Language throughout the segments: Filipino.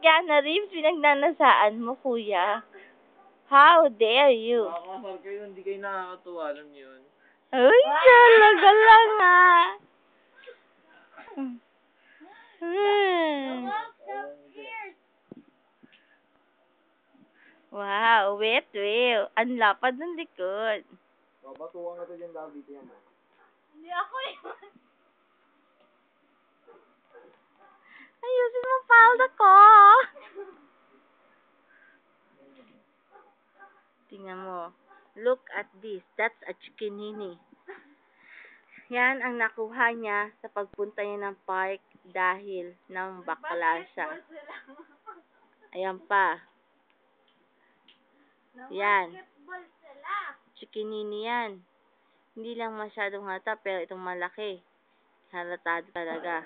Keanu Reeves, pinagnanasaan mo, kuya. How dare you? Nakakasar kayo, hindi kayo nakakatuwa, alam niyo yun. Uy, talaga lang ah. Wow, wet. Ang lapad ng likod. Batuwa nga ito dyan, David, yan. Hindi ako yun. Ayusin mo palda ko. Tingnan mo. Look at this. That's a chikinini. Yan ang nakuha niya sa pagpunta niya ng park dahil ng bakla siya. Ayan pa. Yan. Chikinini yan. Hindi lang masyadong halata pero itong malaki. Halatado talaga.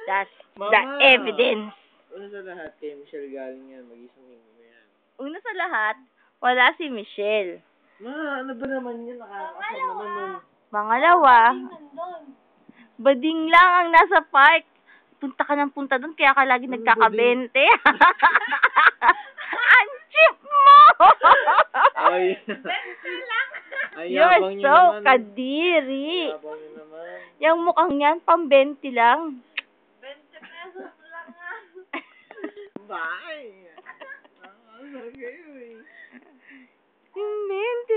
That's the evidence. Una sa lahat, kay Michelle galing yan. Mag-isang mo yan. Una sa lahat, wala si Michelle. Ma, ano ba naman yun? Nakakasar naman nun. Pangalawa, bading lang ang nasa park. Punta ka ng punta doon, kaya ka lagi nagkakabente. Ang cheap mo! Ay. Ay, You're yabang niyo so naman. kadiri. Yabang niyo naman. Yung mukhang yan, pang-20 lang. 20 pesos lang nga. Bye! Nakakasar kayo eh. Yung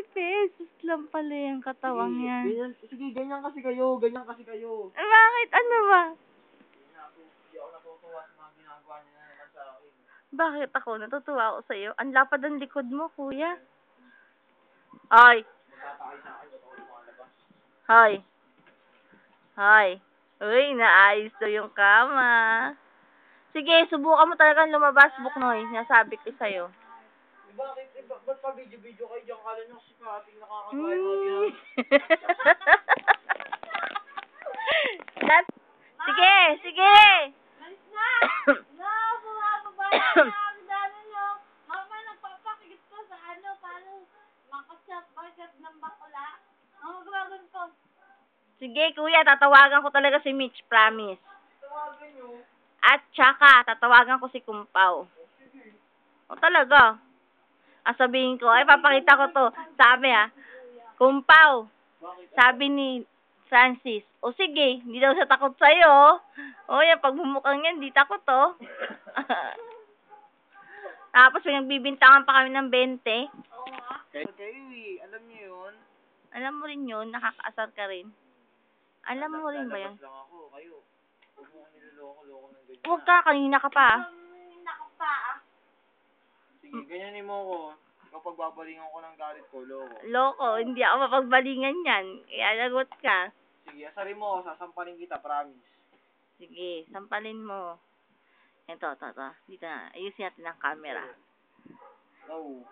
20 pesos lang pala yung katawang yan. Sige, ganyan kasi kayo. Ganyan kasi kayo. Bakit? Ano ba? Hindi ako natutuwa sa mga ginagawa niya na naman sa akin. Bakit ako? Natutuwa ako sa'yo. Ang lapad ng likod mo, kuya. Ay! Magtatakay sa akin. Ba't ako lumalabas? Hoy. Hoy. Uy, naayos daw yung kama. Sige, subukan mo talagang lumabas, Buknoy. Nasabi ko sa'yo. Bakit? Ba't pa video-video kayo dyan? Kala nyo kasi pating nakakagawa yung mga ginagawa. Sige! Malis na! No, bumababa na ang dami nyo. Mama, nagpapakit ko sa ano, paano makasap-bagat ng bakla. Ang gagawin ko. Sige, kuya, tatawagan ko talaga si Mitch, promise. Tawagan nyo. At tsaka, tatawagan ko si Kumpaw. O talaga. Ang sabihin ko, ay papakita ko to. Sabi Kumpaw. Sabi ni Francis, o sige, hindi daw siya takot sa'yo. O yan, pagmumukhang yan, hindi takot to. Tapos, nagbibintangan pa kami ng 20. Oo nga. Kayo eh. Alam nyo yun? Alam mo rin yun, nakakaasar ka rin. Alam mo rin ba yan? Lalabas lang ako. Kayo. Huwag mo kong niloloko-loko ng ganyan. Huwag ka, kanina ka pa. Nakapa. Sige, ganyanin mo ko. Kapag babalingan ko ng galit ko, loko. Loko, hindi ako mapagbalingan yan. Kaya lagot ka. Sige, asarin mo ako. Sasampaling kita, promise. Sige, sampalin mo. Ito. Dito na. Ayusin natin ang camera. No.